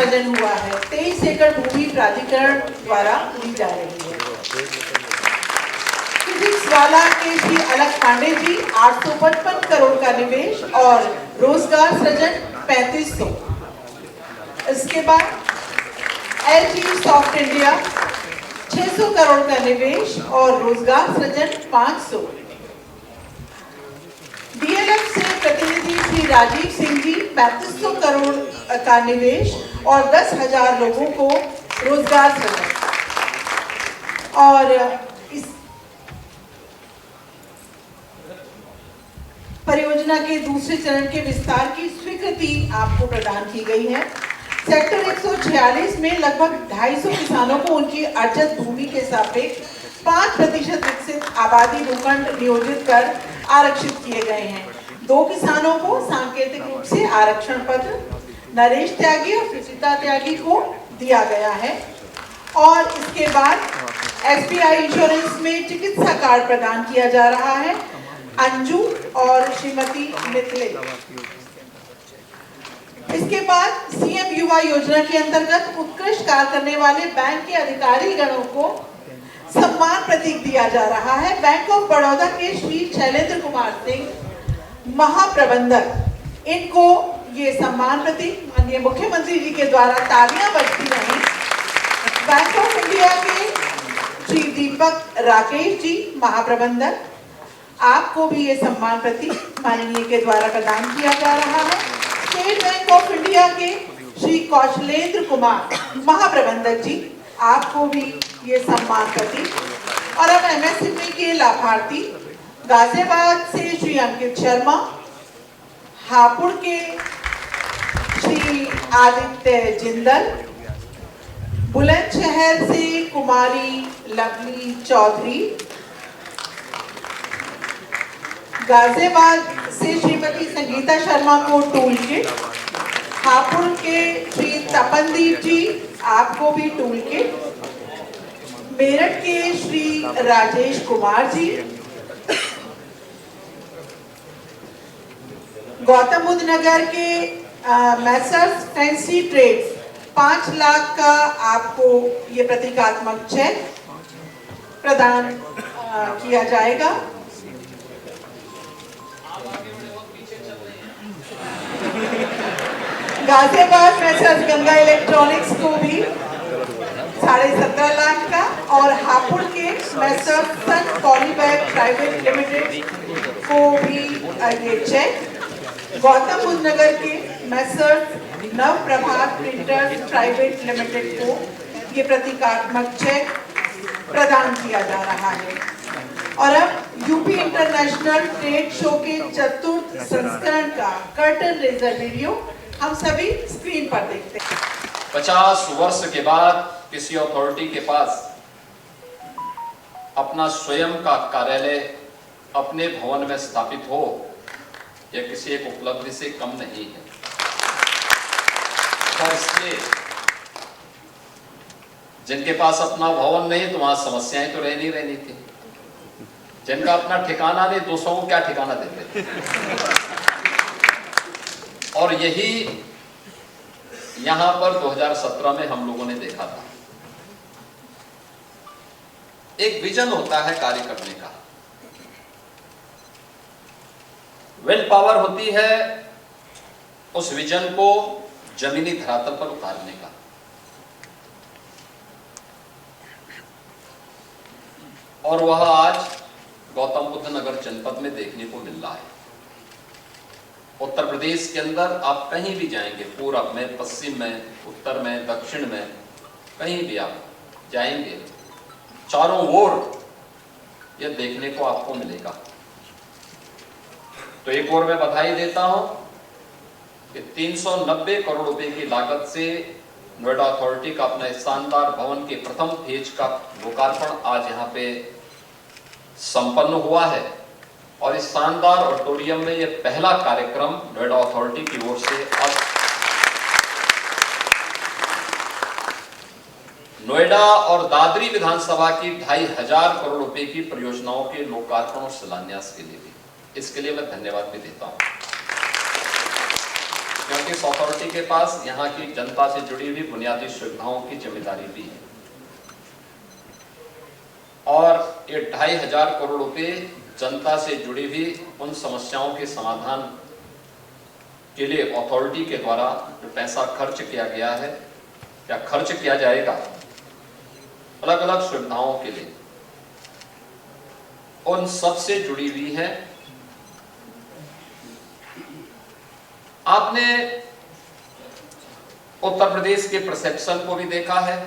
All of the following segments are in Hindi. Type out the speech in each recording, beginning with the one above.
सृजन हुआ है। 23 एकड़ भूमि प्राधिकरण द्वारा ली जा रही है। फिजिक्स वाला के श्री अलख पांडे जी 855 करोड़ का निवेश और रोजगार सृजन 3500। इसके बाद LG सॉफ्ट इंडिया 600 करोड़ का निवेश और रोजगार सृजन 500। DLF से प्रतिनिधि श्री राजीव सिंह जी 3500 करोड़ का निवेश और 10,000 लोगों को रोजगार सृजन। और इस परियोजना के दूसरे चरण के विस्तार की स्वीकृति आपको प्रदान की गई है। सेक्टर 146 में लगभग 250 किसानों को उनकी अर्जित भूमि के सापेक्ष 5% विकसित आबादी भूखंड नियोजित कर आरक्षित किए गए हैं। 2 किसानों को सांकेतिक रूप से आरक्षण पत्र नरेश त्यागी और सुचिता त्यागी को दिया गया है। और इसके बाद SBI इंश्योरेंस में चिकित्सा कार्ड प्रदान किया जा रहा है अंजू और श्रीमती मिथिले। इसके बाद CM युवा योजना के अंतर्गत उत्कृष्ट कार्य करने वाले बैंक के अधिकारी गणों को सम्मान प्रतीक दिया जा रहा है। बैंक ऑफ बड़ौदा के श्री शैलेंद्र कुमार सिंह महाप्रबंधक, इनको ये सम्मान प्रतीक माननीय मुख्यमंत्री जी के द्वारा तालियां बजती रही। बैंक ऑफ इंडिया के श्री दीपक राकेश जी महाप्रबंधक, आपको भी ये सम्मान प्रतीक माननीय के द्वारा प्रदान किया जा रहा है। स्टेट बैंक ऑफ इंडिया के श्री कौशलेंद्र कुमार महाप्रबंधक जी, आपको भी ये सम्मान प्रतीक। और अब MSME के लाभार्थी गाजियाबाद से श्री अंकित शर्मा, हापुड़ के श्री आदित्य जिंदल, बुलंदशहर से कुमारी लवली चौधरी, गाजियाबाद से श्रीमती संगीता शर्मा को टूल किट, हापुड़ के श्री तपनदीप जी, आपको भी टूल किट, मेरठ के श्री राजेश कुमार जी, गौतम बुद्ध नगर के मैसर्स फैंसी ट्रेड्स 5 लाख का आपको ये प्रतीकात्मक चेक प्रदान किया जाएगा। गाजियाबाद मैसर्स गंगा इलेक्ट्रॉनिक्स को भी 17.5 लाख का और हापुड़ के मैसर्स सन पॉलीबैग प्राइवेट लिमिटेड को भी ये चेक, गौतम बुद्ध नगर के मैसर्स नव प्रभात प्रिंटर्स प्राइवेट लिमिटेड को ये प्रतीकात्मक चेक प्रदान किया जा रहा है। और अब यूपी इंटरनेशनल ट्रेड शो के चतुर्थ संस्करण का कर्टन रेजर वीडियो हम सभी स्क्रीन पर देखते हैं। 50 वर्ष के बाद किसी अथॉरिटी के पास अपना स्वयं का कार्यालय अपने भवन में स्थापित हो, यह किसी एक उपलब्धि से कम नहीं है। और इसलिए जिनके पास अपना भवन नहीं तो वहां समस्याएं तो रहनी रहनी थी। जिनका अपना ठिकाना नहीं, दूसरों को क्या ठिकाना देते थे। और यही यहां पर 2017 में हम लोगों ने देखा था। एक विजन होता है कार्य करने का, विल पावर होती है उस विजन को जमीनी धरातल पर उतारने का। और वह आज गौतम बुद्ध नगर जनपद में देखने को मिल रहा है। उत्तर प्रदेश के अंदर आप कहीं भी जाएंगे, पूरब में, पश्चिम में, उत्तर में, दक्षिण में, कहीं भी आप जाएंगे, चारों ओर यह देखने को आपको मिलेगा। तो एक और मैं बधाई देता हूं कि 390 करोड़ रुपए की लागत से नोएडा अथॉरिटी का अपना शानदार भवन के प्रथम फेज का लोकार्पण आज यहाँ पे संपन्न हुआ है। और इस शानदार ऑडिटोरियम में यह पहला कार्यक्रम नोएडा अथॉरिटी की ओर से अब नोएडा और दादरी विधानसभा की 2,500 करोड़ रुपए की परियोजनाओं के लोकार्पण और शिलान्यास के लिए भी, इसके लिए मैं धन्यवाद भी देता हूं। क्योंकि इस अथॉरिटी के पास यहाँ की जनता से जुड़ी हुई बुनियादी सुविधाओं की जिम्मेदारी भी है। और ये 2500 करोड़ रुपए जनता से जुड़ी हुई उन समस्याओं के समाधान के लिए अथॉरिटी के द्वारा जो पैसा खर्च किया गया है या खर्च किया जाएगा अलग अलग सुविधाओं के लिए, उन सब से जुड़ी हुई है। आपने उत्तर प्रदेश के परसेप्शन को भी देखा है।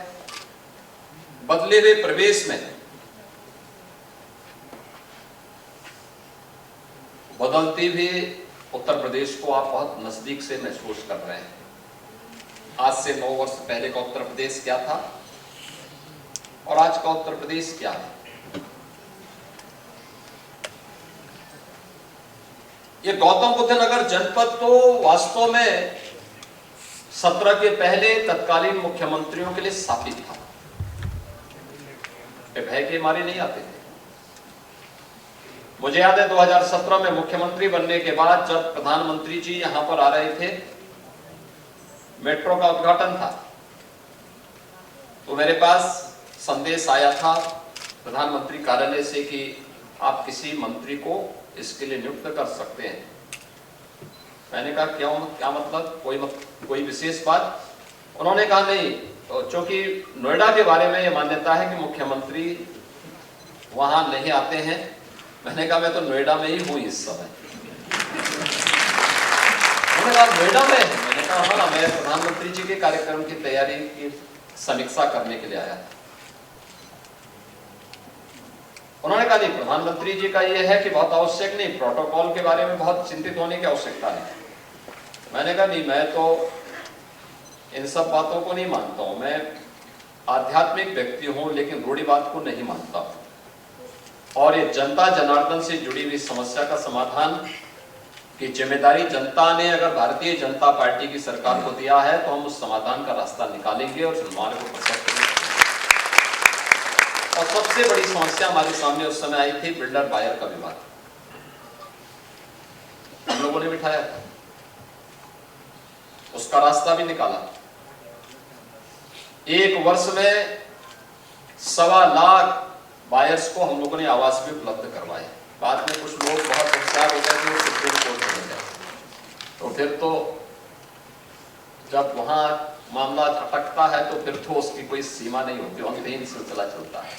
बदले हुए प्रवेश में बदलते हुए उत्तर प्रदेश को आप बहुत नजदीक से महसूस कर रहे हैं। आज से 9 वर्ष पहले का उत्तर प्रदेश क्या था और आज का उत्तर प्रदेश क्या है। ये गौतम बुद्ध नगर जनपद तो वास्तव में 17 के पहले तत्कालीन मुख्यमंत्रियों के लिए स्थापित था। भय के मारे नहीं आते थे। मुझे याद है 2017 में मुख्यमंत्री बनने के बाद जब प्रधानमंत्री जी यहां पर आ रहे थे, मेट्रो का उद्घाटन था, तो मेरे पास संदेश आया था प्रधानमंत्री कार्यालय से कि आप किसी मंत्री को इसके लिए नियुक्त कर सकते हैं। मैंने कहा क्यों, क्या मतलब, कोई विशेष बात? उन्होंने कहा नहीं, क्योंकि नोएडा के बारे में यह मान्यता है कि मुख्यमंत्री वहां नहीं आते हैं। मैंने कहा मैं तो नोएडा में ही हूं इस समय। उन्होंने कहा नोएडा में? मैंने कहा हाँ, मैं प्रधानमंत्री जी के कार्यक्रम की तैयारी की समीक्षा करने के लिए आया था। उन्होंने कहा नहीं, प्रधानमंत्री जी का यह है कि बहुत आवश्यक नहीं, प्रोटोकॉल के बारे में बहुत चिंतित होने की आवश्यकता नहीं। मैंने कहा नहीं, मैं तो इन सब बातों को नहीं मानता हूं। मैं आध्यात्मिक व्यक्ति हूं लेकिन रूढ़िवाद को नहीं मानता हूं। और ये जनता जनार्दन से जुड़ी हुई समस्या का समाधान की जिम्मेदारी जनता ने अगर भारतीय जनता पार्टी की सरकार को दिया है तो हम उस समाधान का रास्ता निकालेंगे और उस मार्ग को प्रशस्त करेंगे। और सबसे बड़ी समस्या हमारे सामने उस समय आई थी बिल्डर बायर का विवाद। हम लोगों ने बिठाया था, उसका रास्ता भी निकाला। 1 वर्ष में 1.25 लाख बायर्स को हम लोगों ने आवास भी उपलब्ध करवाए। बाद में कुछ लोग बहुत होशियार हो गए थे, वो सुप्रीम कोर्ट में गए, तो फिर तो जब वहां मामला अटकता है तो फिर तो उसकी कोई सीमा नहीं होती, अंतहीन सिलसिला चलता है।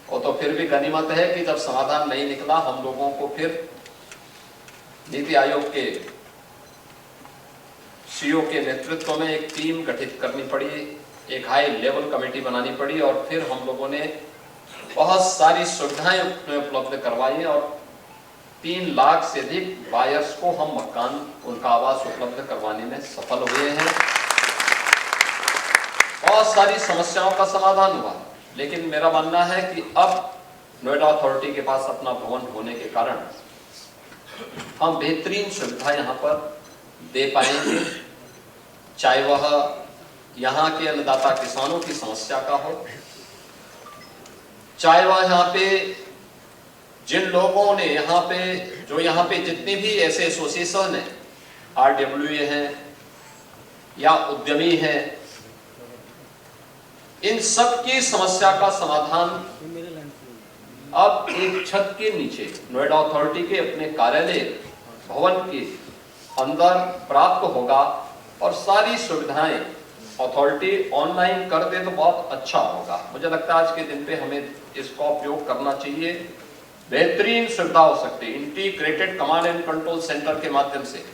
और तो फिर भी गनीमत है कि जब समाधान नहीं निकला, हम लोगों को फिर नीति आयोग के सीईओ के नेतृत्व में एक टीम गठित करनी पड़ी, एक हाई लेवल कमेटी बनानी पड़ी और फिर हम लोगों ने बहुत सारी सुविधाएं उपलब्ध करवाई और 3 लाख से अधिक बायर्स को हम मकान, उनका आवास उपलब्ध करवाने में सफल हुए हैं। बहुत सारी समस्याओं का समाधान हुआ। लेकिन मेरा मानना है कि अब नोएडा अथॉरिटी के पास अपना भवन होने के कारण हम बेहतरीन सुविधा यहाँ पर दे पाएंगे, चाहे वह यहाँ के अन्नदाता किसानों की समस्या का हो, चाहे वह यहाँ पे जिन लोगों ने यहाँ पे जितनी भी ऐसे एसोसिएशन है, RWA हैं या उद्यमी हैं, इन सब की समस्या का समाधान अब एक छत के नीचे नोएडा अथॉरिटी के अपने कार्यालय भवन के अंदर प्राप्त होगा। और सारी सुविधाएं अथॉरिटी ऑनलाइन कर दे तो बहुत अच्छा होगा। मुझे लगता है आज के दिन पे हमें इसका उपयोग करना चाहिए। बेहतरीन सुविधा हो सकती है। Integrated command and control centre के माध्यम से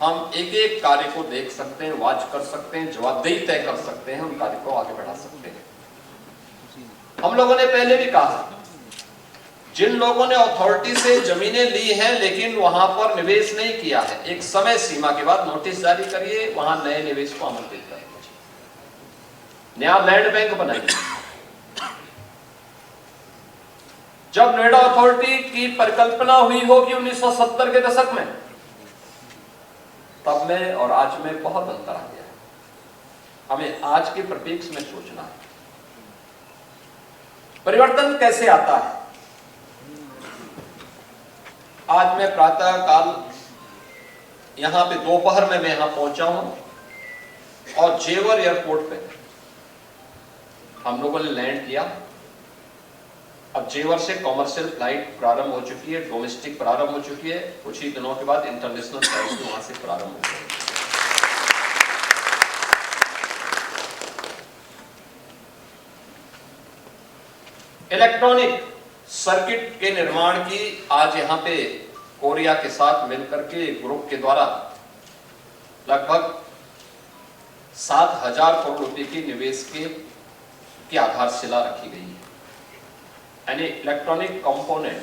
हम एक एक कार्य को देख सकते हैं, वॉच कर सकते हैं, जवाबदेही तय कर सकते हैं, उन कार्य को आगे बढ़ा सकते हैं। हम लोगों ने पहले भी कहा, जिन लोगों ने अथॉरिटी से जमीनें ली हैं लेकिन वहां पर निवेश नहीं किया है, एक समय सीमा के बाद नोटिस जारी करिए, वहां नए निवेश को आमंत्रित करिए, नया लैंड बैंक बनाइए। जब नोएडा अथॉरिटी की परिकल्पना हुई होगी 1970 के दशक में, तब में और आज में बहुत अंतर आ गया है। हमें आज के परिप्रेक्ष्य में सोचना है। परिवर्तन कैसे आता है? आज मैं प्रातः काल यहाँ पे दोपहर में मैं यहाँ पहुंचा हूं और जेवर एयरपोर्ट पे हम लोगों ने लैंड किया। अब जेवर से कॉमर्शियल फ्लाइट प्रारंभ हो चुकी है, डोमेस्टिक प्रारंभ हो चुकी है, कुछ ही दिनों के बाद इंटरनेशनल फ्लाइट वहां से प्रारंभ हो जाएगी। इलेक्ट्रॉनिक सर्किट के निर्माण की आज यहां पे कोरिया के साथ मिलकर के ग्रुप के द्वारा लगभग 7,000 करोड़ रुपए के निवेश की आधारशिला रखी गई है। यानी इलेक्ट्रॉनिक कंपोनेंट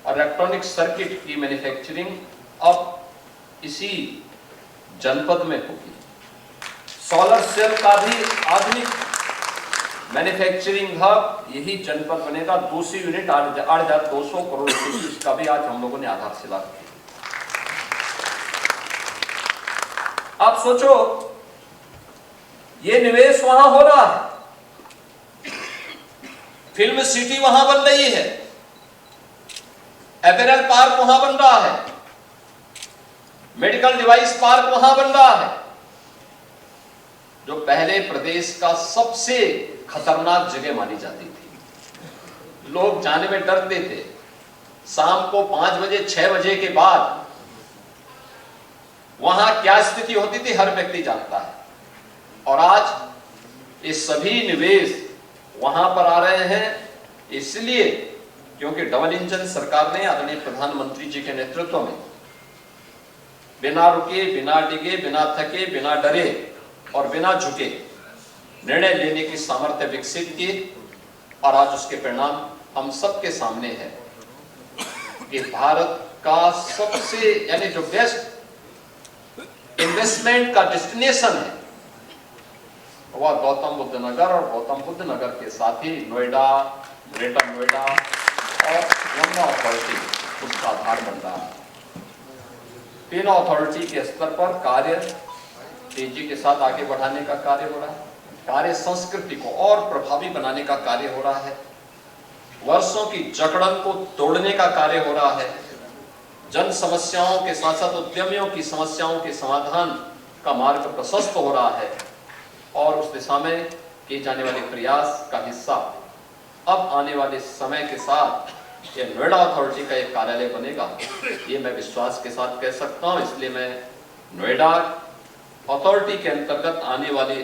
और इलेक्ट्रॉनिक सर्किट की मैन्युफैक्चरिंग अब इसी जनपद में होगी। सोलर सेल का भी आधुनिक मैन्युफैक्चरिंग हब यही जनपद बनेगा। दूसरी यूनिट 8,200 करोड़ रुपए की, इसका भी आज हम लोगों ने आधारशिला रखी। आप सोचो, ये निवेश वहां हो रहा है, फिल्म सिटी वहां बन रही है, एपैरल पार्क वहां बन रहा है, मेडिकल डिवाइस पार्क वहां बन रहा है, जो पहले प्रदेश का सबसे खतरनाक जगह मानी जाती थी। लोग जाने में डरते थे। शाम को 5 बजे 6 बजे के बाद वहां क्या स्थिति होती थी हर व्यक्ति जानता है। और आज ये सभी निवेश वहां पर आ रहे हैं, इसलिए क्योंकि डबल इंजन सरकार ने आदरणीय प्रधानमंत्री जी के नेतृत्व में बिना रुके, बिना डिगे, बिना थके, बिना डरे और बिना झुके निर्णय लेने की सामर्थ्य विकसित की। और आज उसके परिणाम हम सबके सामने है कि भारत का सबसे यानी जो बेस्ट इन्वेस्टमेंट का डेस्टिनेशन है वह गौतम बुद्ध नगर और गौतम बुद्ध नगर के साथ ही नोएडा, ग्रेटर नोएडा और यमुना अथॉरिटी उसका आधार बन रहा है। तीनों अथॉरिटी के स्तर पर कार्य तेजी के साथ आगे बढ़ाने का कार्य हो रहा है। कार्य संस्कृति को और प्रभावी बनाने का कार्य हो रहा है। वर्षों की जकड़न को तोड़ने का कार्य हो रहा है। जन समस्याओं के साथ साथ उद्यमियों की समस्याओं के समाधान का मार्ग प्रशस्त हो रहा है। और उस दिशा में किए जाने वाले प्रयास का हिस्सा अब आने वाले समय के साथ ये नोएडा अथॉरिटी का एक कार्यालय बनेगा, ये मैं विश्वास के साथ कह सकता हूं। इसलिए मैं नोएडा अथॉरिटी के अंतर्गत आने वाले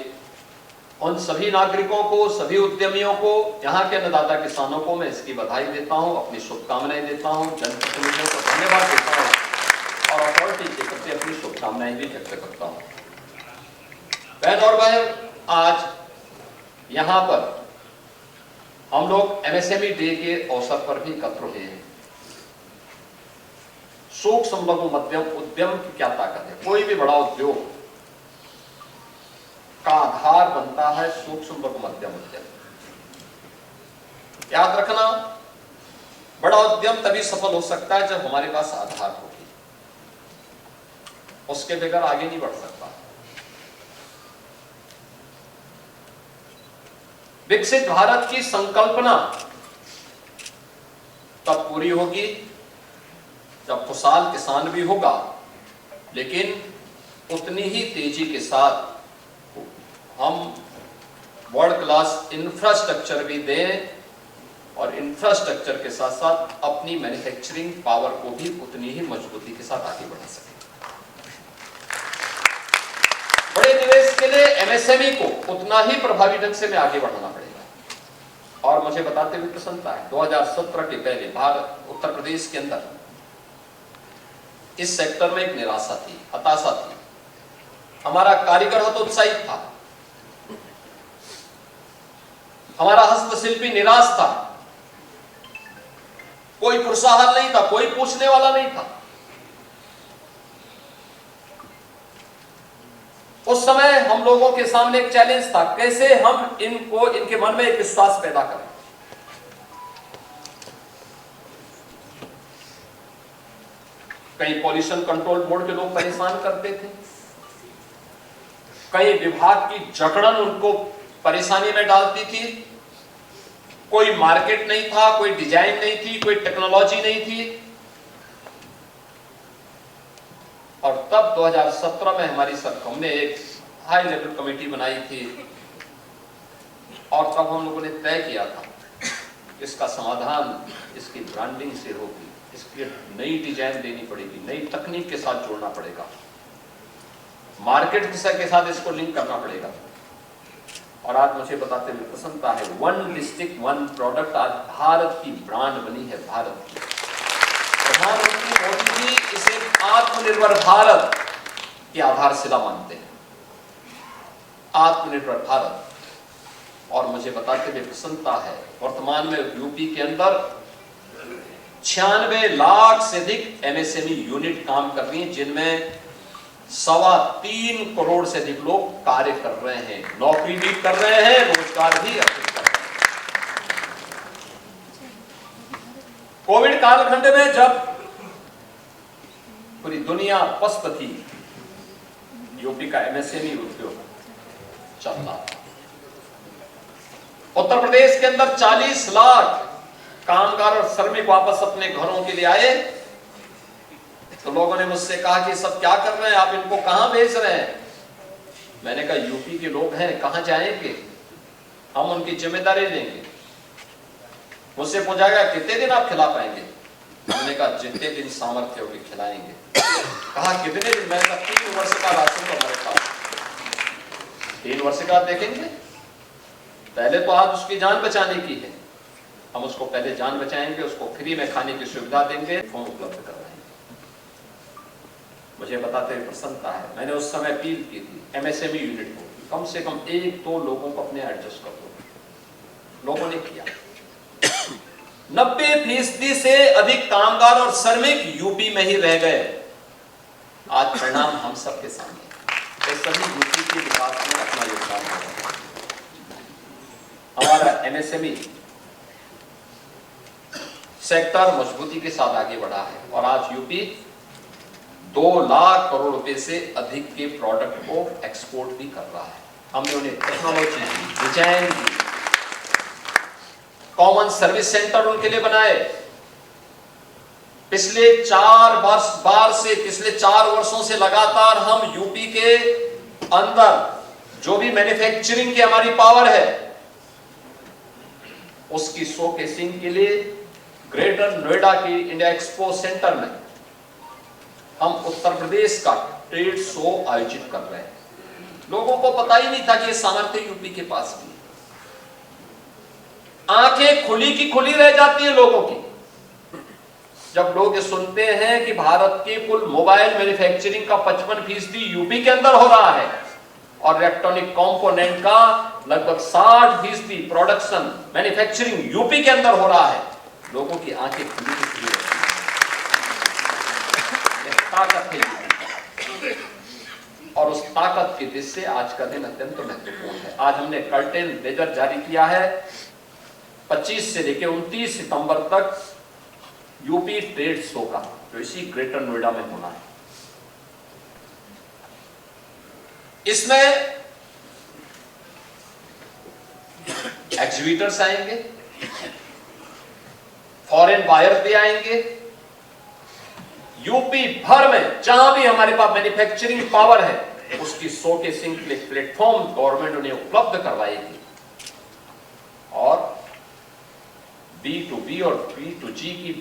उन सभी नागरिकों को, सभी उद्यमियों को, यहाँ के अन्नदाता किसानों को मैं इसकी बधाई देता हूँ, अपनी शुभकामनाएं देता हूँ, जनप्रतिनिधियों को धन्यवाद देता हूँ और अथॉरिटी के प्रति अपनी शुभकामनाएं भी व्यक्त करता हूँ। बहन और भाई, आज यहाँ पर हम लोग एमएसएमई डे के अवसर पर भी एकत्र हुए हैं। सूक्ष्म लघु मध्यम उद्यम की क्या ताकत है। कोई भी बड़ा उद्योग का आधार बनता है सूक्ष्म लघु मध्यम उद्यम। याद रखना, बड़ा उद्यम तभी सफल हो सकता है जब हमारे पास आधार होगी, उसके बगैर आगे नहीं बढ़ सकता। विकसित भारत की संकल्पना तब पूरी होगी जब खुशहाल किसान भी होगा, लेकिन उतनी ही तेजी के साथ हम वर्ल्ड क्लास इंफ्रास्ट्रक्चर भी दें और इंफ्रास्ट्रक्चर के साथ साथ अपनी मैन्युफैक्चरिंग पावर को भी उतनी ही मजबूती के साथ आगे बढ़ा सकें। बड़े निवेश के लिए एमएसएमई को उतना ही प्रभावी ढंग से में आगे बढ़ाना पड़ेगा। और मुझे बताते हुए प्रसन्नता है, 2017 के पहले भारत उत्तर प्रदेश के अंदर इस सेक्टर में एक निराशा थी, हताशा थी। हमारा कारीगर हतोत्साहित था, हमारा हस्तशिल्पी निराश था, कोई प्रोत्साहन नहीं था, कोई पूछने वाला नहीं था। उस समय हम लोगों के सामने एक चैलेंज था, कैसे हम इनको इनके मन में एक विश्वास पैदा करें। कई पॉल्यूशन कंट्रोल बोर्ड के लोग परेशान करते थे, कई विभाग की जकड़न उनको परेशानी में डालती थी। कोई मार्केट नहीं था, कोई डिजाइन नहीं थी, कोई टेक्नोलॉजी नहीं थी। तब 2017 में हमने एक हाई लेवल कमेटी बनाई थी और तब हम लोगों ने तय किया था इसका समाधान इसकी ब्रांडिंग से होगी, इसकी नई डिजाइन देनी पड़ेगी, नई तकनीक के साथ जोड़ना पड़ेगा, मार्केट के साथ इसको लिंक करना पड़ेगा। और आज मुझे बताते हुए प्रसन्नता है, वन डिस्ट्रिक्ट वन प्रोडक्ट आज भारत की ब्रांड बनी है, भारत की। प्रधानमंत्री मोदी जी इसे आत्मनिर्भर भारत की आधारशिला मानते हैं, आत्मनिर्भर भारत। और मुझे बताते हुए प्रसन्नता है, वर्तमान में यूपी के अंदर 96 लाख से अधिक एमएसएमई यूनिट काम कर रही हैं, जिनमें 3.25 करोड़ से अधिक लोग कार्य कर रहे हैं, नौकरी भी कर रहे हैं, रोजगार भी अर्जित कर रहे हैं। कोविड कालखंड में जब पूरी दुनिया पस्त थी, यूपी का एमएसएमई उद्योग चल रहा था। उत्तर प्रदेश के अंदर 40 लाख कामगार और श्रमिक वापस अपने घरों के लिए आए, तो लोगों ने मुझसे कहा कि सब क्या कर रहे हैं आप, इनको कहां भेज रहे हैं? मैंने कहा यूपी के लोग हैं, कहां जाएंगे, हम उनकी जिम्मेदारी लेंगे। मुझसे पूछा गया कितने दिन आप खिला पाएंगे? हमने कहा जितने दिन सामर्थ्य होगी खिलाएंगे। कहा कितने दिन? मैंने कहा 3 वर्ष का राशन तो हमारे पास, 3 वर्ष का देखेंगे। पहले तो आज उसकी जान बचाने की है, हम उसको पहले जान बचाएंगे, उसको फ्री में खाने की सुविधा देंगे, फॉर्म उपलब्ध करवाएंगे। मुझे बताते हुए प्रसन्नता है, मैंने उस समय अपील की थी एमएसएमई यूनिट को कम से कम 1-2 लोगों को अपने एडजस्ट कर दो। लोगों ने किया। 90% से अधिक कामगार और श्रमिक यूपी में ही रह गए। आज परिणाम हम सबके सामने, सभी यूपी के विकास में अपना योगदान दे रहे हैं। हमारा एमएसएमई सेक्टर मजबूती के साथ आगे बढ़ा है और आज यूपी 2 लाख करोड़ रुपए से अधिक के प्रोडक्ट को एक्सपोर्ट भी कर रहा है। हमने उन्हें टेक्नोलॉजी दी, डिजाइन दी, कॉमन सर्विस सेंटर उनके लिए बनाए। पिछले 4 वर्षों से लगातार हम यूपी के अंदर जो भी मैन्युफैक्चरिंग की हमारी पावर है, उसकी शोकेसिंग के लिए ग्रेटर नोएडा के इंडिया एक्सपो सेंटर में हम उत्तर प्रदेश का ट्रेड शो आयोजित कर रहे हैं। लोगों को पता ही नहीं था कि ये सामर्थ्य यूपी के पास भी है। आंखें खुली की खुली रह जाती है लोगों की जब लोग ये सुनते हैं कि भारत के कुल मोबाइल मैन्युफैक्चरिंग का 55% यूपी के अंदर हो रहा है और इलेक्ट्रॉनिक कंपोनेंट का लगभग 60% प्रोडक्शन मैन्युफैक्चरिंग यूपी के अंदर हो रहा है। लोगों की आंखें खुली की खुली रहती है। ताकत है और उस ताकत की दृष्टि से आज का दिन अत्यंत महत्वपूर्ण है। आज हमने कर्टेन लेजर जारी किया है। 25 से लेकर 29 सितंबर तक यूपी ट्रेड शो का, जो इसी ग्रेटर नोएडा में होना है। इसमें एग्जीबिटर्स आएंगे, फॉरेन बायर्स भी आएंगे। यूपी भर में जहां भी हमारे पास मैन्युफैक्चरिंग पावर है, उसकी शोकेसिंग के लिए प्लेटफॉर्म गवर्नमेंट उन्हें उपलब्ध करवाएगी और B2B और B2G की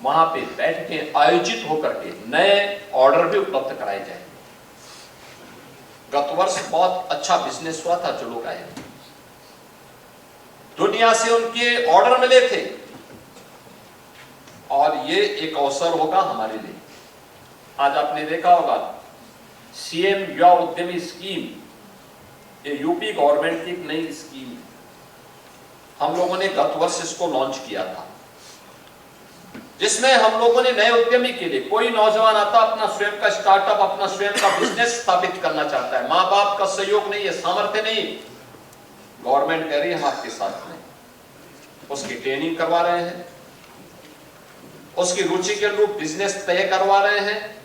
वहां पे बैठकें आयोजित होकर के नए ऑर्डर भी उपलब्ध कराए जाएंगे। गत वर्ष बहुत अच्छा बिजनेस हुआ था, जो लोग आए दुनिया से उनके ऑर्डर मिले थे और ये एक अवसर होगा हमारे लिए। आज आपने देखा होगा सीएम युवा उद्यमी स्कीम, ये यूपी गवर्नमेंट की एक नई स्कीम है। हम लोगों ने गत वर्ष इसको लॉन्च किया था, जिसमें हम लोगों ने नए उद्यमी के लिए, कोई नौजवान आता अपना स्वयं का स्टार्टअप, अपना स्वयं का बिजनेस स्थापित करना चाहता है, माँ बाप का सहयोग नहीं है, सामर्थ्य नहीं, गवर्नमेंट कह रही है हम आपके साथ में, उसकी ट्रेनिंग करवा रहे हैं, उसकी रुचि के अनुरूप बिजनेस तय करवा रहे हैं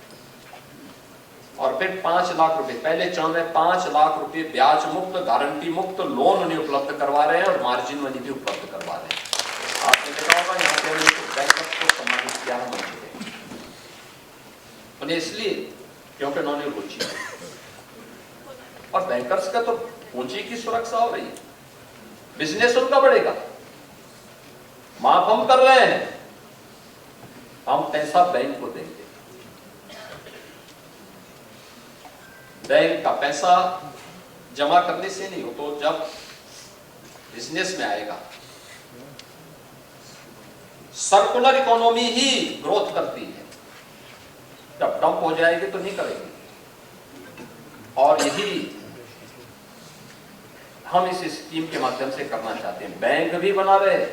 और फिर 5 लाख रुपए, पहले चरण में 5 लाख रुपए ब्याज मुक्त, गारंटी मुक्त लोन उन्हें उपलब्ध करवा रहे हैं और मार्जिन मनी भी उपलब्ध करवा रहे हैं। आपने देखा होगा यहाँ पे बैंकर्स को सम्मानित किया है मंच पे। उन्हें इसलिए क्योंकि उन्होंने रुचि है। और बैंकर्स का तो पूंजी की सुरक्षा हो रही है, बिजनेस उनका बढ़ेगा। माफ हम कर रहे हैं, हम पैसा बैंक को देंगे। बैंक का पैसा जमा करने से नहीं हो, तो जब बिजनेस में आएगा। सर्कुलर इकोनॉमी ही ग्रोथ करती है, जब डंप हो जाएगी तो नहीं करेगी। और यही हम इस स्कीम के माध्यम से करना चाहते हैं। बैंक भी बना रहे,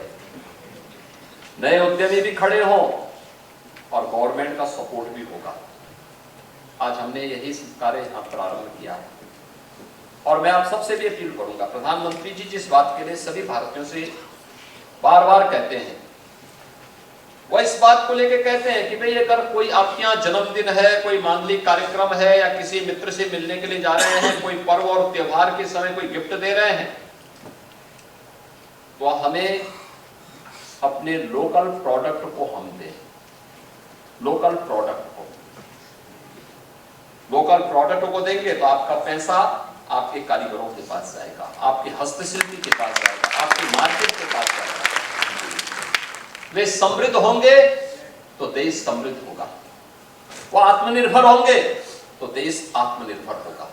नए उद्यमी भी खड़े हों और गवर्नमेंट का सपोर्ट भी होगा। आज हमने यही कार्य यहां प्रारंभ किया है। और मैं आप सबसे भी अपील करूंगा, प्रधानमंत्री जी जिस बात के लिए सभी भारतीयों से बार बार कहते हैं, वो इस बात को लेकर कहते हैं कि भाई अगर कोई आपके यहाँ जन्मदिन है, कोई मांगलिक कार्यक्रम है, या किसी मित्र से मिलने के लिए जा रहे हैं, कोई पर्व और त्योहार के समय कोई गिफ्ट दे रहे हैं, तो हमें अपने लोकल प्रोडक्ट को हम दें। लोकल प्रोडक्ट को, लोकल प्रोडक्ट को देंगे तो आपका पैसा आपके कारीगरों के पास जाएगा, आपके हस्तशिल्पी के पास जाएगा, आपके मार्केट के पास जाएगा। वे समृद्ध होंगे तो देश समृद्ध होगा, वो आत्मनिर्भर होंगे तो देश आत्मनिर्भर होगा।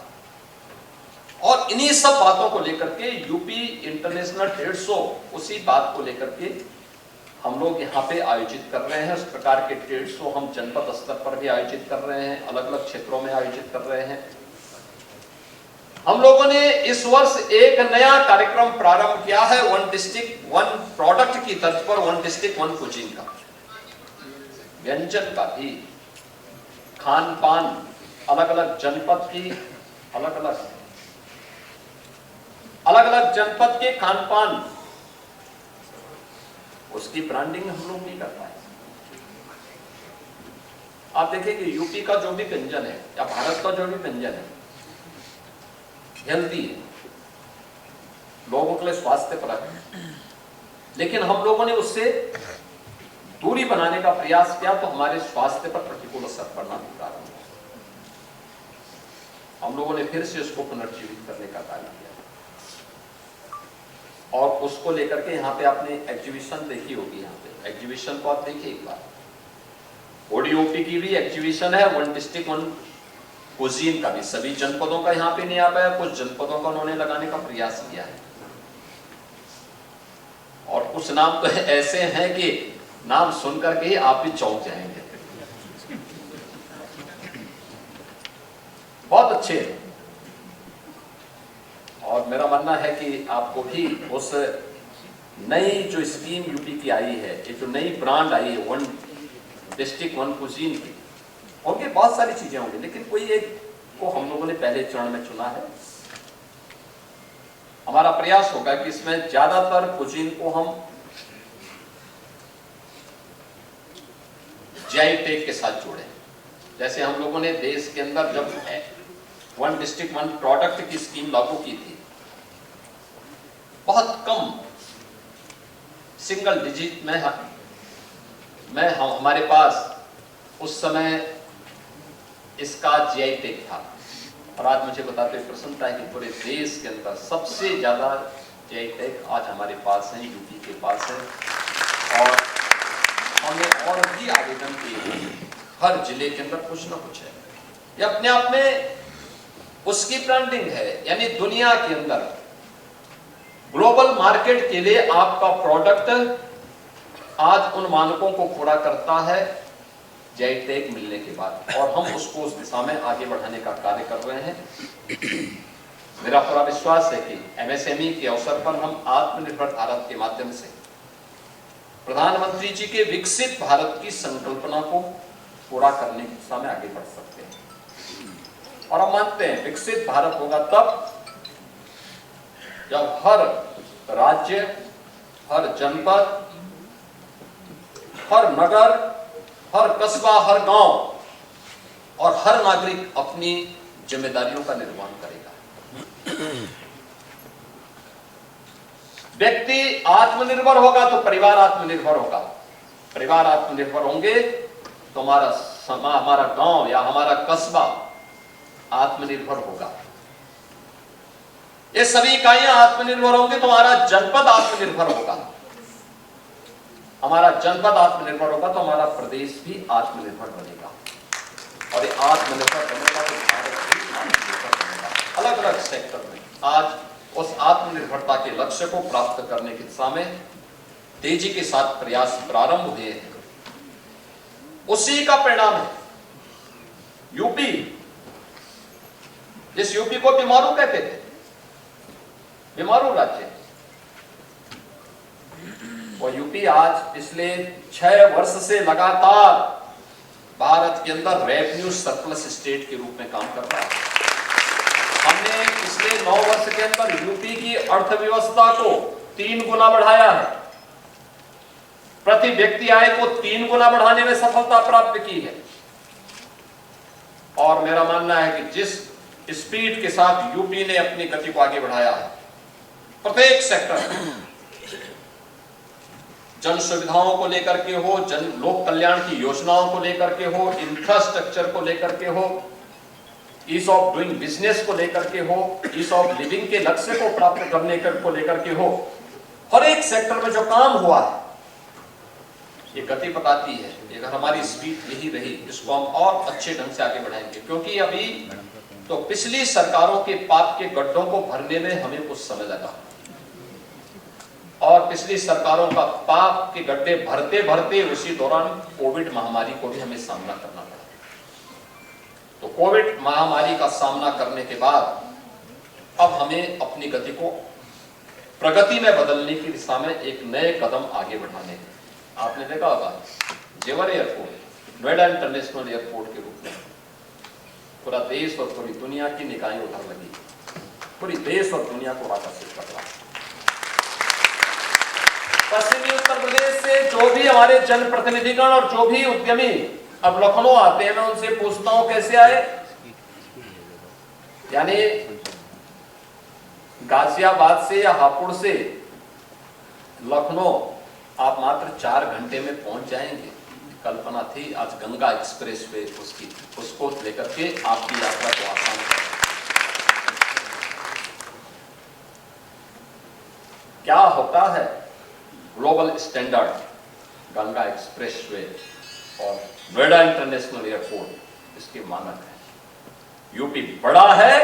और इन्हीं सब बातों को लेकर के यूपी इंटरनेशनल ट्रेड शो, उसी बात को लेकर के हम लोग यहाँ पे आयोजित कर रहे हैं। उस प्रकार के ट्रेड शो हम जनपद स्तर पर भी आयोजित कर रहे हैं, अलग अलग क्षेत्रों में आयोजित कर रहे हैं। हम लोगों ने इस वर्ष एक नया कार्यक्रम प्रारंभ किया है, वन डिस्ट्रिक्ट वन प्रोडक्ट की तर्ज पर वन डिस्ट्रिक्ट वन कुजीन का। व्यंजन का भी, खान पान, अलग अलग जनपद की अलग अलग जनपद के खान पान, उसकी ब्रांडिंग हम लोग नहीं कर पाए। आप देखेंगे यूपी का जो भी व्यंजन है या भारत का जो भी व्यंजन है हेल्दी है, लोगों के लिए स्वास्थ्यप्रद है, लेकिन हम लोगों ने उससे दूरी बनाने का प्रयास किया तो हमारे स्वास्थ्य पर प्रतिकूल असर पड़ना भी प्रारंभ हुआ। हम लोगों ने फिर से उसको पुनर्जीवित करने का कार्य किया और उसको लेकर के यहाँ पे आपने एग्जीबिशन देखी होगी। यहाँ पे एग्जीबिशन को आप देखिए एक बार, ओडीओपी की भी एग्जीबिशन है, वन डिस्ट्रिक्ट वन कुजीन का भी। सभी जनपदों का यहाँ पे नहीं आ पाया, कुछ जनपदों का उन्होंने लगाने का प्रयास किया है। और कुछ नाम तो ऐसे हैं कि नाम सुनकर के ही आप भी चौंक जाएंगे, बहुत अच्छे हैं। और मेरा मानना है कि आपको भी उस नई जो स्कीम यूपी की आई है, ये जो नई ब्रांड आई है वन डिस्ट्रिक्ट वन कुजीन की, होंगे बहुत सारी चीजें होंगी, लेकिन कोई एक को हम लोगों ने पहले चरण में चुना है। हमारा प्रयास होगा कि इसमें ज्यादातर कुजीन को हम जीआई टैग के साथ जोड़े। जैसे हम लोगों ने देश के अंदर जब वन डिस्ट्रिक्ट वन प्रोडक्ट की स्कीम लागू की थी, बहुत कम सिंगल डिजिट में हमारे पास उस समय इसका जीआई टैग था। और आज मुझे बताते हुए प्रसन्नता है कि पूरे देश के अंदर सबसे ज्यादा जीआई टैग आज हमारे पास है, यूपी के पास है। और हमने और भी आवेदन किए, हर जिले के अंदर कुछ ना कुछ है। ये अपने आप में उसकी ब्रांडिंग है, यानी दुनिया के अंदर ग्लोबल मार्केट के लिए आपका प्रोडक्ट आज उन मानकों को पूरा करता है जीआई टैग मिलने के बाद, और हम उसको उस दिशा में आगे बढ़ाने का कार्य कर रहे हैं। मेरा पूरा विश्वास है कि एमएसएमई के अवसर पर हम आत्मनिर्भर भारत के माध्यम से प्रधानमंत्री जी के विकसित भारत की संकल्पना को पूरा करने की दिशा में आगे बढ़ सकते हैं। और हम मानते हैं विकसित भारत होगा तब जब हर राज्य, हर जनपद, हर नगर, हर कस्बा, हर गांव और हर नागरिक अपनी जिम्मेदारियों का निर्वहन करेगा। व्यक्ति आत्मनिर्भर होगा तो परिवार आत्मनिर्भर होगा, परिवार आत्मनिर्भर होंगे तो हमारा गांव या हमारा कस्बा आत्मनिर्भर होगा, ये सभी इकाइयां आत्मनिर्भर होंगी तो हमारा जनपद आत्मनिर्भर होगा, हमारा जनपद आत्मनिर्भर होगा तो हमारा प्रदेश भी आत्मनिर्भर बनेगा, और ये आत्मनिर्भर बनेगा तो भारत भी आत्मनिर्भर बनेगा। अलग अलग सेक्टर में आज उस आत्मनिर्भरता के लक्ष्य को प्राप्त करने की दिशा में तेजी के साथ प्रयास प्रारंभ हुए हैं। उसी का परिणाम है यूपी, जिस यूपी को बीमारू कहते थे, बीमारू राज्य, और यूपी आज पिछले 6 वर्ष से लगातार भारत के अंदर रेवेन्यू सरप्लस स्टेट के रूप में काम कर रहा है। हमने पिछले 9 वर्ष के अंदर यूपी की अर्थव्यवस्था को 3 गुना बढ़ाया है, प्रति व्यक्ति आय को 3 गुना बढ़ाने में सफलता प्राप्त की है। और मेरा मानना है कि जिस स्पीड के साथ यूपी ने अपनी गति को आगे बढ़ाया है, प्रत्येक सेक्टर जन सुविधाओं को लेकर के हो, जन लोक कल्याण की योजनाओं को लेकर के हो, इंफ्रास्ट्रक्चर को लेकर के हो, ईज ऑफ डूइंग बिजनेस को लेकर के हो, ईज ऑफ लिविंग के लक्ष्य को प्राप्त करने को लेकर के हो, हर एक सेक्टर में जो काम हुआ है ये गति बताती है। अगर हमारी स्पीड यही रही, इसको हम और अच्छे ढंग से आगे बढ़ाएंगे, क्योंकि अभी तो पिछली सरकारों के पाप के गड्ढों को भरने में हमें कुछ समय लगा, और पिछली सरकारों का पाप के गड्ढे भरते भरते उसी दौरान कोविड महामारी को भी हमें सामना करना पड़ा। तो कोविड महामारी का सामना करने के बाद अब हमें अपनी गति को प्रगति में बदलने की दिशा में एक नए कदम आगे बढ़ाने हैं। आपने देखा होगा जेवर एयरपोर्ट, नोएडा इंटरनेशनल एयरपोर्ट के रूप में पूरा देश और पूरी दुनिया की निगाहें उधर लगी, पूरी देश और दुनिया को आकर्षित कर रहा है। पश्चिमी उत्तर प्रदेश से जो भी हमारे जनप्रतिनिधिगण और जो भी उद्यमी अब लखनऊ आते हैं, मैं उनसे पूछता हूं कैसे आए, यानी गाजियाबाद से या हापुड़ से लखनऊ आप मात्र 4 घंटे में पहुंच जाएंगे। कल्पना थी, आज गंगा एक्सप्रेस वे उसको लेकर के आपकी यात्रा को आसान कर। क्या होता है global standard, Ganga express way और नोएडा इंटरनेशनल एयरपोर्ट इसके मानक है। यूपी बड़ा है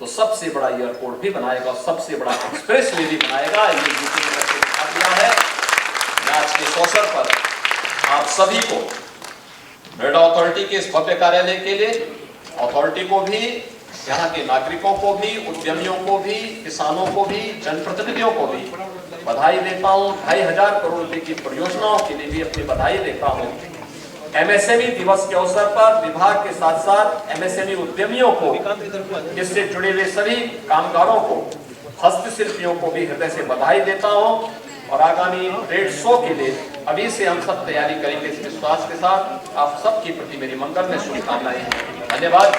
तो सबसे बड़ा एयरपोर्ट भी बनाएगा, सबसे बड़ा एक्सप्रेस वे भी बनाएगा, ये यूपी ने करके दिखा दिया है। आज के इस अवसर पर आप सभी को, नोएडा अथॉरिटी के इस भव्य कार्यालय के लिए, अथॉरिटी को भी, यहाँ के नागरिकों को भी, उद्यमियों को भी, किसानों को भी, जनप्रतिनिधियों को भी बधाई देता हूँ। 2500 करोड़ रुपए की परियोजनाओं के लिए भी अपनी बधाई देता हूँ। एमएसएमई दिवस के अवसर पर विभाग के साथ साथ एमएसएमई उद्यमियों को, इससे जुड़े हुए सभी कामगारों को, हस्तशिल्पियों को भी हृदय से बधाई देता हूँ। और आगामी ट्रेड शो के लिए अभी से हम सब तैयारी करेंगे इस विश्वास के साथ। आप सबके प्रति मेरी मंगल में शुभकामनाएं हैं। धन्यवाद।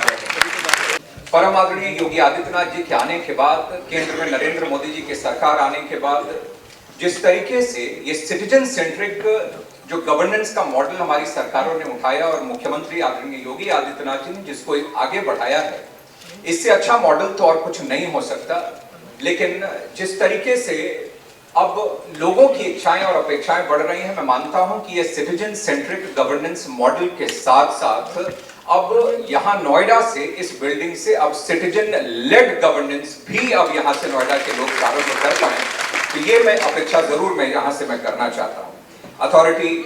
परम आदरणीय योगी आदित्यनाथ जी के आने के बाद, केंद्र में नरेंद्र मोदी जी की सरकार आने के बाद, जिस तरीके से ये सिटीजन सेंट्रिक जो गवर्नेंस का मॉडल हमारी सरकारों ने उठाया और मुख्यमंत्री आदरणीय योगी आदित्यनाथ जी ने जिसको आगे बढ़ाया है, इससे अच्छा मॉडल तो और कुछ नहीं हो सकता। लेकिन जिस तरीके से अब लोगों की इच्छाएं और अपेक्षाएं बढ़ रही हैं, मैं मानता हूं कि ये सिटीजन सेंट्रिक गवर्नेंस मॉडल के साथ साथ अब यहाँ नोएडा से, इस बिल्डिंग से अब सिटीजन लेड गवर्नेंस भी अब यहाँ से नोएडा के लोग प्रारंभ कर पाए। तो ये मैं अपेक्षा जरूर मैं यहाँ से मैं करना चाहता हूँ। अथॉरिटी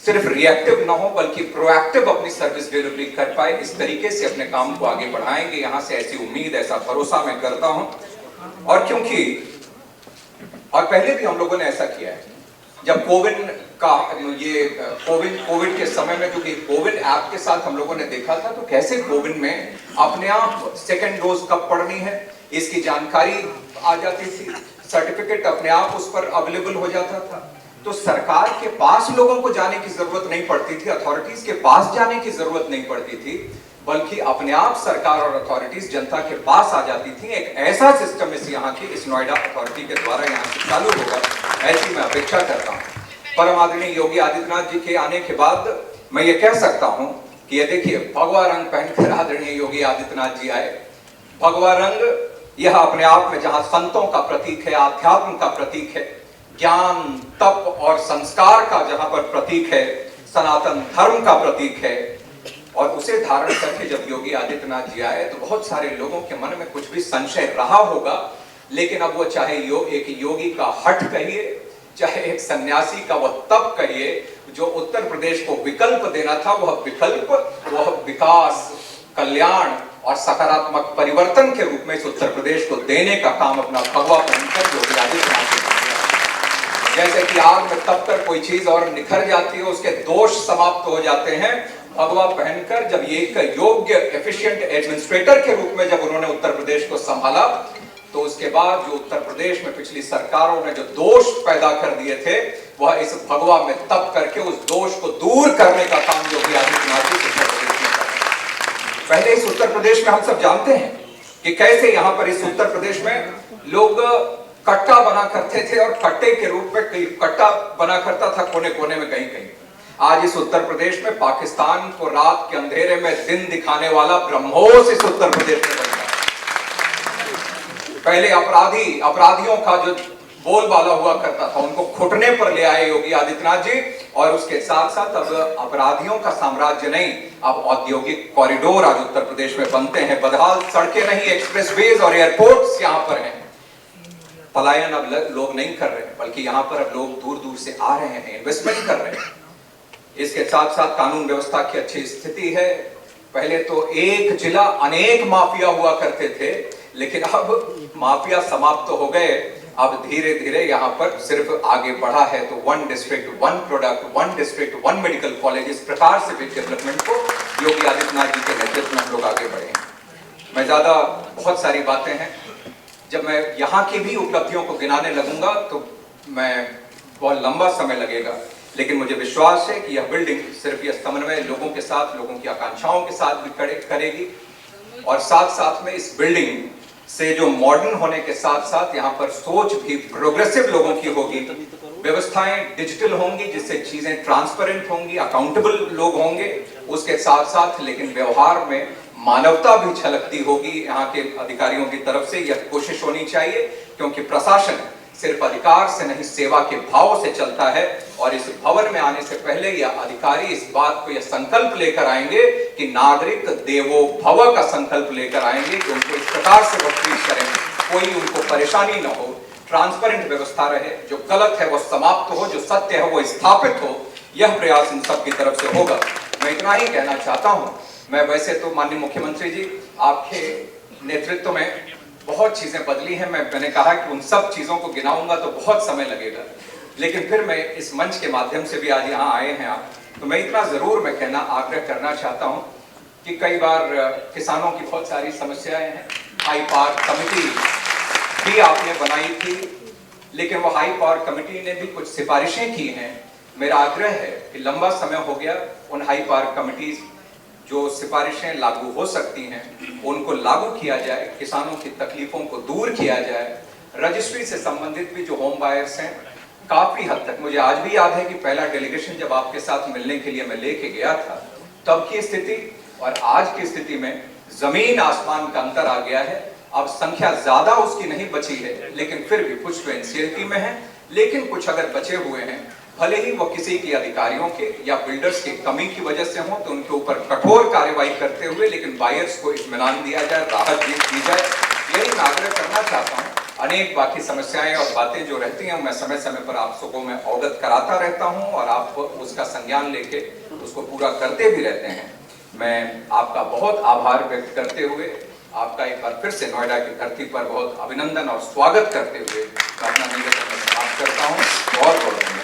सिर्फ रिएक्टिव ना हो बल्कि प्रोएक्टिव अपनी सर्विस डिलीवरी कर पाए, इस तरीके से अपने काम को आगे बढ़ाएंगे, यहाँ से ऐसी उम्मीद, ऐसा भरोसा मैं करता हूँ। और क्योंकि और पहले भी हम लोगों ने ऐसा किया है, जब कोविड के समय में, जो कि कोविड ऐप के साथ हम लोगों ने देखा था, तो कैसे कोविड में अपने आप सेकेंड डोज कब पड़नी है इसकी जानकारी आ जाती थी, सर्टिफिकेट अपने आप उस पर अवेलेबल हो जाता था। तो सरकार के पास लोगों को जाने की जरूरत नहीं पड़ती थी, अथॉरिटीज के पास जाने की जरूरत नहीं पड़ती थी, बल्कि अपने आप सरकार और अथॉरिटीज जनता के पास आ जाती थी। एक ऐसा सिस्टम इस यहाँ की, इस नोएडा अथॉरिटी के द्वारा यहाँ से चालू होगा, ऐसी मैं अपेक्षा करता हूँ। परम आदरणीय योगी आदित्यनाथ जी के आने के बाद मैं ये कह सकता हूँ कि ये देखिए भगवा रंग पहनकर आदरणीय योगी आदित्यनाथ जी आए। भगवा रंग यह अपने आप में जहां संतों का प्रतीक है, आध्यात्म का प्रतीक है, ज्ञान, तप और संस्कार का जहां पर प्रतीक है, सनातन धर्म का प्रतीक है, और उसे धारण करके जब योगी आदित्यनाथ जी आए तो बहुत सारे लोगों के मन में कुछ भी संशय रहा होगा। लेकिन अब वो चाहे एक योगी का हठ कहिए, चाहे एक सन्यासी का वह तप कहिए, जो उत्तर प्रदेश को विकल्प देना था, वह विकल्प, वह विकास, कल्याण और सकारात्मक परिवर्तन के रूप में इस उत्तर प्रदेश को देने का काम अपना भगवा पहनकर योगी आदित्यनाथ जी। जैसे कि आग में तप कर कोई चीज और निखर जाती है, उसके दोष समाप्त हो जाते हैं, भगवा पहनकर जब ये एक योग्य एफिशिएंट एडमिनिस्ट्रेटर के रूप में जब उन्होंने उत्तर प्रदेश को संभाला, तो उसके बाद जो उत्तर प्रदेश में पिछली सरकारों ने जो दोष पैदा कर दिए थे, वह इस भगवा में तप करके उस दोष को दूर करने का काम योगी आदित्यनाथ जी उत्तर प्रदेश में कर। पहले इस उत्तर प्रदेश में हम सब जानते हैं कि कैसे यहाँ पर इस उत्तर प्रदेश में लोग कट्टा बना करते थे, और कट्टे के रूप में कट्टा बना करता था कोने कोने में कहीं कहीं। आज इस उत्तर प्रदेश में पाकिस्तान को रात के अंधेरे में दिन दिखाने वाला ब्रह्मोस इस उत्तर प्रदेश में बनता है। पहले अपराधियों का जो बोलबाला हुआ करता था, उनको घुटने पर ले आए योगी आदित्यनाथ जी, और उसके साथ साथ अब अपराधियों का साम्राज्य नहीं, अब औद्योगिक कॉरिडोर आज उत्तर प्रदेश में बनते हैं। बदहाल सड़कें नहीं, एक्सप्रेसवेज और एयरपोर्ट्स यहाँ पर हैं। पलायन अब लोग नहीं कर रहे हैं, बल्कि यहाँ पर अब लोग दूर दूर से आ रहे हैं, इन्वेस्टमेंट कर रहे हैं। इसके साथ साथ कानून व्यवस्था की अच्छी स्थिति है। पहले तो एक जिला अनेक माफिया हुआ करते थे, लेकिन अब माफिया समाप्त तो हो गए। अब धीरे धीरे यहाँ पर सिर्फ आगे बढ़ा है, तो 1 district 1 product, 1 district 1 medical college, इस प्रकार से भी डेवलपमेंट को योगी आदित्यनाथ जी के नेतृत्व में हम लोग आगे बढ़े हैं। मैं ज्यादा बहुत सारी बातें हैं, जब मैं यहाँ की भी उपलब्धियों को गिनाने लगूंगा तो मैं बहुत लंबा समय लगेगा, लेकिन मुझे विश्वास है कि यह बिल्डिंग सिर्फ यह समन्वय लोगों के साथ, लोगों की आकांक्षाओं के साथ भी करेगी, और साथ साथ में इस बिल्डिंग से जो मॉडर्न होने के साथ साथ यहाँ पर सोच भी प्रोग्रेसिव लोगों की होगी, व्यवस्थाएं डिजिटल होंगी, जिससे चीजें ट्रांसपेरेंट होंगी, अकाउंटेबल लोग होंगे, उसके साथ साथ लेकिन व्यवहार में मानवता भी झलकती होगी। यहाँ के अधिकारियों की तरफ से यह कोशिश होनी चाहिए, क्योंकि प्रशासन सिर्फ अधिकार से नहीं, सेवा के भाव से चलता है। और इस भवन में आने से पहले यह अधिकारी इस बात को यह संकल्प लेकर आएंगे कि नागरिक देवो भव का संकल्प लेकर आएंगे, कि उनको इस प्रकार से वो ट्रीट करेंगे, कोई उनको परेशानी न हो, ट्रांसपेरेंट व्यवस्था रहे, जो गलत है वो समाप्त हो, जो सत्य है वो स्थापित हो। यह प्रयास इन सब की तरफ से होगा। मैं इतना ही कहना चाहता हूँ। मैं वैसे तो माननीय मुख्यमंत्री जी, आपके नेतृत्व में बहुत चीजें बदली हैं। मैंने कहा कि उन सब चीजों को गिनाऊंगा तो बहुत समय लगेगा, लेकिन फिर मैं इस मंच के माध्यम से भी आज यहाँ आए हैं आप, तो मैं इतना जरूर मैं कहना आग्रह करना चाहता हूँ कि कई बार किसानों की बहुत सारी समस्याएं हैं। हाई पावर कमेटी भी आपने बनाई थी, लेकिन वो हाई पावर कमेटी ने भी कुछ सिफारिशें की हैं। मेरा आग्रह है कि लंबा समय हो गया, उन हाई पावर कमेटी जो सिफारिशें लागू हो सकती हैं उनको लागू किया जाए, किसानों की तकलीफों को दूर किया जाए। रजिस्ट्री से संबंधित भी जो होम बायर्स हैं, काफी हद तक मुझे आज भी याद है कि पहला डेलीगेशन जब आपके साथ मिलने के लिए मैं लेके गया था, तब की स्थिति और आज की स्थिति में जमीन आसमान का अंतर आ गया है। अब संख्या ज्यादा उसकी नहीं बची है, लेकिन फिर भी कुछ तो एनसीएलटी में है, लेकिन कुछ अगर बचे हुए हैं, भले ही वो किसी के अधिकारियों के या बिल्डर्स की कमी की वजह से हो, तो उनके ऊपर कठोर कार्रवाई करते हुए लेकिन बायर्स को इत्मीनान दिया जाए, राहत दी जाए। यही मैं आग्रह करना चाहता हूँ। अनेक बाकी समस्याएं और बातें जो रहती हैं, मैं समय समय पर आप सबको मैं अवगत कराता रहता हूँ, और आप उसका संज्ञान लेके उसको पूरा करते भी रहते हैं। मैं आपका बहुत आभार व्यक्त करते हुए, आपका एक बार फिर से नोएडा की धरती पर बहुत अभिनंदन और स्वागत करते हुए मैं अपना निवेदन समाप्त करता हूँ। बहुत बहुत धन्यवाद।